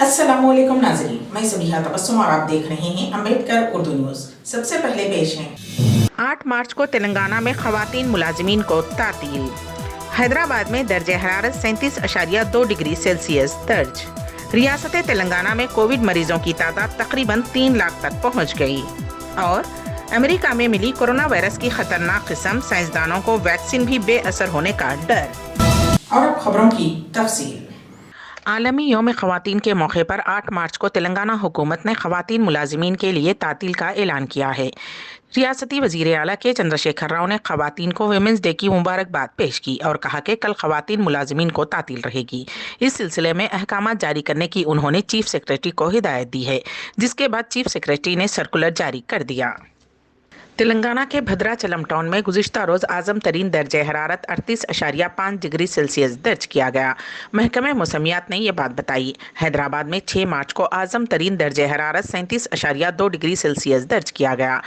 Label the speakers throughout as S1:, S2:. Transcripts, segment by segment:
S1: अस्सलामुअलैकुम नाज़रीन, मैं ज़बीहा तबस्सुम और आप देख रहे हैं अम्बेडकर उर्दू न्यूज़। सबसे पहले पेश हैं
S2: 8 मार्च को तेलंगाना में खवातीन मुलाजिमीन को तातील। हैदराबाद में दर्जे हरारत 37.2 डिग्री सेल्सियस दर्ज। रियासत तेलंगाना में कोविड मरीजों की तादाद तकरीबन 3 लाख तक पहुंच गई। और अमेरिका में मिली कोरोना वायरस की खतरनाक किस्म, साइंसदानों को वैक्सीन भी बेअसर होने का डर।
S1: और अब खबरों की तफसील।
S2: आलमी यौम ख़वातीन के मौके पर 8 मार्च को तेलंगाना हुकूमत ने ख़वातीन मुलाजिमीन के लिए तातील का ऐलान किया है। रियासती वज़ीर आला के चंद्रशेखर राव ने ख़वातीन को विमेंस डे की मुबारकबाद पेश की और कहा कि कल ख़वातीन मुलाजिमीन को तातील रहेगी। इस सिलसिले में अहकाम जारी करने की उन्होंने चीफ सेक्रेटरी को हिदायत दी है, जिसके बाद चीफ सेक्रेटरी ने सर्कुलर जारी कर दिया। तेलंगाना के भद्राचलम टाउन में गुज़िश्ता रोज़ आज़म तरीन दर्जे हरारत 38.5 डिग्री सेल्सियस दर्ज किया गया। महकमे मौसमियात ने यह बात बताई। हैदराबाद में 6 मार्च को आज़म तरीन दर्जे हरारत 37.2 डिग्री सेल्सियस दर्ज किया गया।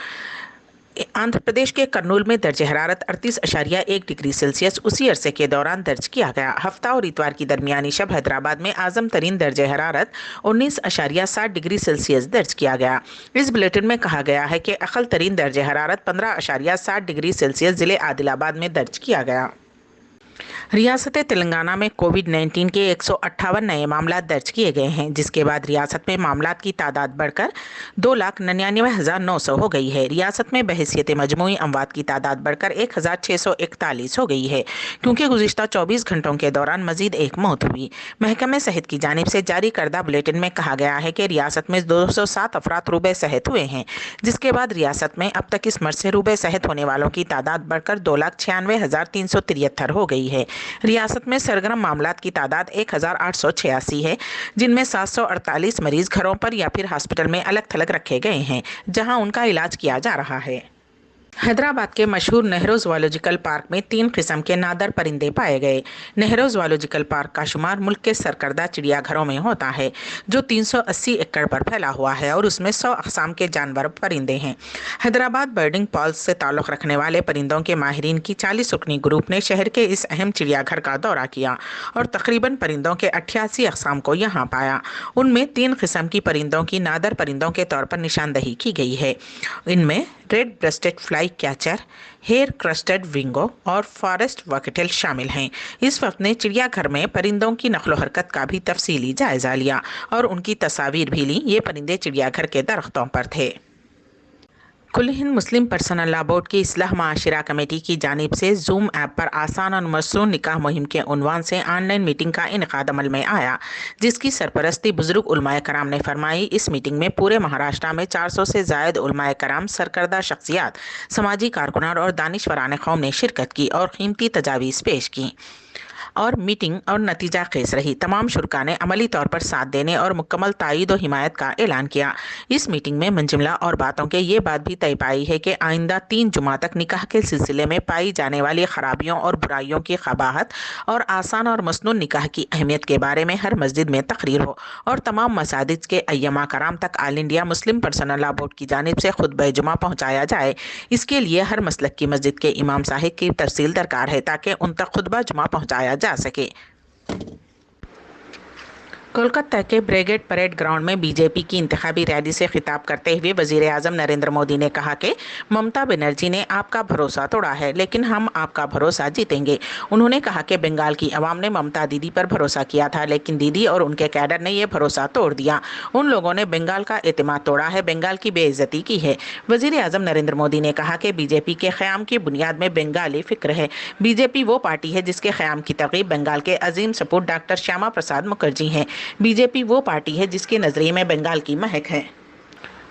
S2: आंध्र प्रदेश के कर्नूल में दर्जे हरारत 38.1 डिग्री सेल्सियस उसी अरसे के दौरान दर्ज किया गया। हफ्ता और इतवार की दरमियानी शब हैदराबाद में आज़म तरीन दर्जे हरारत 19.7 डिग्री सेल्सियस दर्ज किया गया। इस बुलेटिन में कहा गया है कि अक़ल तरीन दर्जे हरारत 15.7 डिग्री सेल्सियस ज़िले आदिलाबाद में दर्ज किया गया। रियासत तेलंगाना में कोविड-19 के 158 नए मामला दर्ज किए गए हैं, जिसके बाद रियासत में मामलात की तादाद बढ़कर 2,99,900 हो गई है। रियासत में बहैसियत मजमूई अमवात की तादाद बढ़कर 1,641 हो गई है, क्योंकि गुज़िश्ता 24 घंटों के दौरान मजीद एक मौत हुई। महकमे सेहत की जानिब से जारी करदा बुलेटिन में कहा गया है कि रियासत में 207 अफराद रूबे सेहत हुए हैं, जिसके बाद रियासत में अब तक इस मर्ज से रूबे सेहत होने वालों की तादाद बढ़कर 2,96,373 हो गई है। रियासत में सरगर्म मामलात की तादाद 1,886 है, जिनमें 748 मरीज घरों पर या फिर हॉस्पिटल में अलग थलग रखे गए हैं, जहां उनका इलाज किया जा रहा है। हैदराबाद के मशहूर नेहरू ज़ूलॉजिकल पार्क में 3 किस्म के नादर परिंदे पाए गए। नेहरू ज़ूलॉजिकल पार्क का शुमार मुल्क के सरकर्दा चिड़ियाघरों में होता है, जो 380 एकड़ पर फैला हुआ है और उसमें 100 अक़साम के जानवर परिंदे हैं। हैदराबाद बर्डिंग पॉल्स से ताल्लुक़ रखने वाले परिंदों के माहिरीन की 40 रुकनी ग्रुप ने शहर के इस अहम चिड़ियाघर का दौरा किया और तकरीबन परिंदों के 88 अक़साम को यहाँ पाया। उनमें 3 किस्म की परिंदों की नादर परिंदों के तौर पर निशानदही की गई है। इनमें red breasted fly catcher, hair crested विंगो और फॉरेस्ट वॉकेटेल शामिल हैं। इस वक्त ने चिड़ियाघर में परिंदों की नक्लो हरकत का भी तफसीली जायजा लिया और उनकी तस्वीर भी ली। ये परिंदे चिड़ियाघर के दरख्तों पर थे। कुल हिंद मुस्लिम पर्सनल लॉ बोर्ड की इस्लाह माशिरा कमेटी की जानिब से जूम ऐप पर आसान और मसनून निकाह मुहिम के उन्वान से ऑनलाइन मीटिंग का इनेकाद अमल में आया, जिसकी सरपरस्ती बुजुर्ग उलमाए कराम ने फरमाई। इस मीटिंग में पूरे महाराष्ट्र में 400 से ज़ायद उलमाए कराम, सरकर्दा शख्सियात, समाजी कारकुनान और दानिशवरान कौम ने शिरकत की और कीमती तजावीज़ पेश की और मीटिंग और नतीजा खेस रही। तमाम शुरका ने अमली तौर पर साथ देने और मुकम्मल तायीद और हिमायत का ऐलान किया। इस मीटिंग में मंजुमला और बातों के ये बात भी तय पाई है कि आइंदा 3 जुमा तक निकाह के सिलसिले में पाई जाने वाली खराबियों और बुराइयों की क़बाहत और आसान और मसनून निकाह की अहमियत के बारे में हर मस्जिद में तकरीर हो और तमाम मसाजिद के अय्यमा कराम तक all India Muslim personal law board की जानिब से खुतबा जुमा पहुँचाया जाए। इसके लिए हर मसलक की मस्जिद के इमाम साहिब की तरसील दरकार है, ताकि उन तक खुतबा जुमा पहुँचाया जा सके। कोलकाता के ब्रिगेड परेड ग्राउंड में बीजेपी की इंतखाबी रैली से खिताब करते हुए वज़ीर आज़म नरेंद्र मोदी ने कहा कि ममता बनर्जी ने आपका भरोसा तोड़ा है, लेकिन हम आपका भरोसा जीतेंगे। उन्होंने कहा कि बंगाल की आवाम ने ममता दीदी पर भरोसा किया था, लेकिन दीदी और उनके कैडर ने यह भरोसा तोड़ दिया। उन लोगों ने बंगाल का एतमाद तोड़ा है, बंगाल की बेइज्जती की है। वज़ीर आज़म नरेंद्र मोदी ने कहा कि बीजेपी के क़याम की बुनियाद में बंगाली फ़िक्र है। बीजेपी वो पार्टी है जिसके क़याम की तरग़ीब बंगाल के अजीम सपूत डॉक्टर श्यामा प्रसाद मुखर्जी हैं। बीजेपी वो पार्टी है जिसके नजरिए में बंगाल की महक है।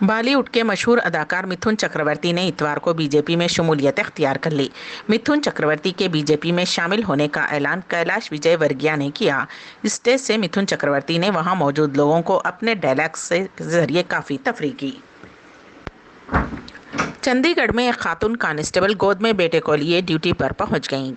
S2: बॉलीवुड के मशहूर अदाकार मिथुन चक्रवर्ती ने इतवार को बीजेपी में शमूलियत इख्तियार कर ली। मिथुन चक्रवर्ती के बीजेपी में शामिल होने का ऐलान कैलाश विजयवर्गीय ने किया। स्टेज से मिथुन चक्रवर्ती ने वहां मौजूद लोगों को अपने डायलॉग्स के जरिए काफ़ी तफरीह की। चंडीगढ़ में एक खातून कांस्टेबल गोद में बेटे को लिए ड्यूटी पर पहुंच गईं।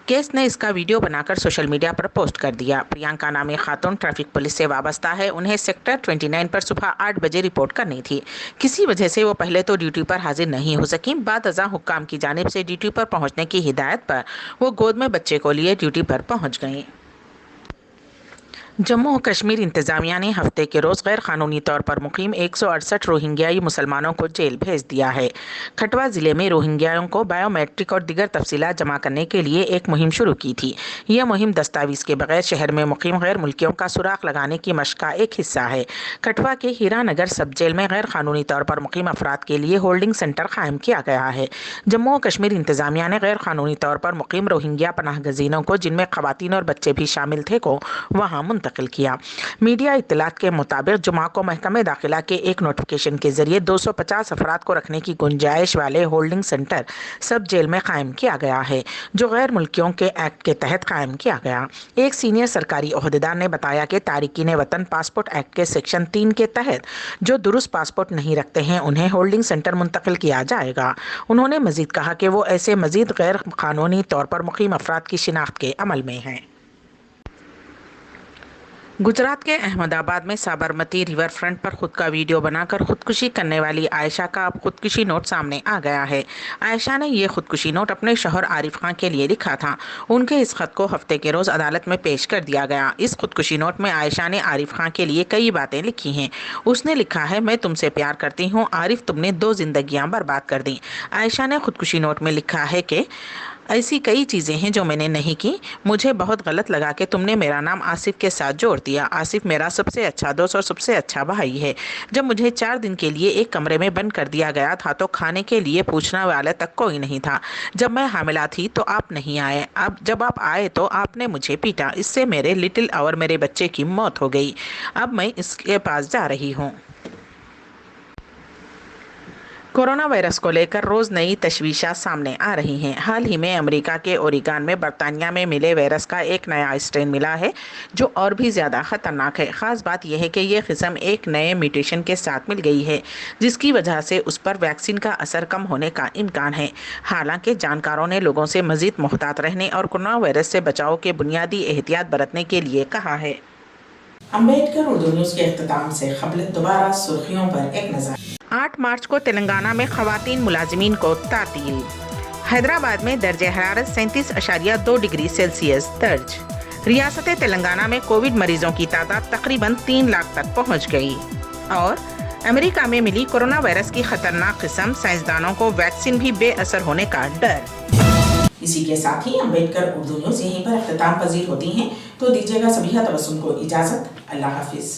S2: केस ने इसका वीडियो बनाकर सोशल मीडिया पर पोस्ट कर दिया। प्रियंका नामी खातून ट्रैफिक पुलिस से वाबस्ता है। उन्हें सेक्टर 29 पर सुबह 8 बजे रिपोर्ट करनी थी। किसी वजह से वो पहले तो ड्यूटी पर हाजिर नहीं हो सकी। बाद अज़ां हुक्काम की जानिब से ड्यूटी पर पहुंचने की हिदायत पर वो गोद में बच्चे को लिए ड्यूटी पर पहुंच गईं। जम्मू और कश्मीर इंतजामिया ने हफ्ते के रोज गैर कानूनी तौर पर मुकीम 168 रोहिंग्याई मुसलमानों को जेल भेज दिया है। खटवा जिले में रोहिंग्याओं को बायोमेट्रिक और दीगर तफसीलात जमा करने के लिए एक मुहिम शुरू की थी। यह मुहिम दस्तावेज के बगैर शहर में मुकीम गैर मुल्कियों का सुराग लगाने की मशक का एक हिस्सा है। खटवा के हीरानगर सब जेल में गैर कानूनी तौर पर मुकीम अफराद के लिए होल्डिंग सेंटर कायम किया गया है। जम्मू और कश्मीर इंतजामिया ने गैर कानूनी तौर पर मुकीम रोहिंग्या पनाह गजीनों को, जिनमें खवातीन और बच्चे भी शामिल थे, को वहां मुंतकिल किया। मीडिया इत्तलात के मुताबिक जुमा को महकमे दाखिला के एक नोटिफिकेशन के जरिए 250 अफराद को रखने की गुंजाइश वाले होल्डिंग सेंटर सब जेल में कायम किया गया है, जो गैर मुल्कियों के एक्ट के तहत कायम किया गया। एक सीनियर सरकारी ओहदेदार ने बताया कि तारिकीन वतन पासपोर्ट एक्ट के सेक्शन 3 के तहत जो दुरुस्त पासपोर्ट नहीं रखते हैं, उन्हें होल्डिंग सेंटर मुंतकिल किया जाएगा। उन्होंने मजीद कहा कि वो ऐसे मजीद गैर कानूनी तौर पर मुकीम अफराद की शिनाख्त के अमल में हैं। गुजरात के अहमदाबाद में साबरमती रिवर फ्रंट पर खुद का वीडियो बनाकर खुदकुशी करने वाली आयशा का अब खुदकुशी नोट सामने आ गया है। आयशा ने ये खुदकुशी नोट अपने शौहर आरिफ खान के लिए लिखा था। उनके इस खत को हफ्ते के रोज अदालत में पेश कर दिया गया। इस खुदकुशी नोट में आयशा ने आरिफ खान के लिए कई बातें लिखी हैं। उसने लिखा है, मैं तुमसे प्यार करती हूँ आरिफ, तुमने 2 जिंदगियां बर्बाद कर दी। आयशा ने खुदकुशी नोट में लिखा है कि ऐसी कई चीज़ें हैं जो मैंने नहीं की। मुझे बहुत गलत लगा कि तुमने मेरा नाम आसिफ के साथ जोड़ दिया। आसिफ मेरा सबसे अच्छा दोस्त और सबसे अच्छा भाई है। जब मुझे 4 दिन के लिए एक कमरे में बंद कर दिया गया था तो खाने के लिए पूछने वाला तक कोई नहीं था। जब मैं हामिला थी तो आप नहीं आए। अब जब आप आए तो आपने मुझे पीटा। इससे मेरे लिटिल और मेरे बच्चे की मौत हो गई। अब मैं इसके पास जा रही हूँ। कोरोना वायरस को लेकर रोज नई तशवीशात सामने आ रही हैं। हाल ही में अमेरिका के ओरेगन में बरतानिया में मिले वायरस का एक नया स्ट्रेन मिला है, जो और भी ज़्यादा खतरनाक है। ख़ास बात यह है कि यह किस्म एक नए म्यूटेशन के साथ मिल गई है, जिसकी वजह से उस पर वैक्सीन का असर कम होने का इम्कान है। हालांकि जानकारों ने लोगों से मज़ीद मुहतात रहने और कोरोना वायरस से बचाव के बुनियादी एहतियात बरतने के लिए कहा है।
S1: अम्बेडकर उर्दू न्यूज़ के इख्तिताम से क़ब्ल दोबारा सुर्खियों पर एक नज़र।
S2: 8 मार्च को तेलंगाना में खवातीन मुलाजिमीन को तातील। हैदराबाद में दर्जे हरारत 37.2 डिग्री सेल्सियस दर्ज। रियासत तेलंगाना में कोविड मरीजों की तादाद तकरीबन 3 लाख तक पहुंच गई। और अमेरिका में मिली कोरोना वायरस की खतरनाक किस्म, साइंसदानों को वैक्सीन भी बेअसर होने का डर।
S1: इसी के साथ ही अम्बेडकर उर्दू न्यूज़ यहीं पर इख्तिताम पजीर होती हैं, तो दीजिएगा सभी तबस्सुम को इजाज़त। अल्लाह हाफिज़।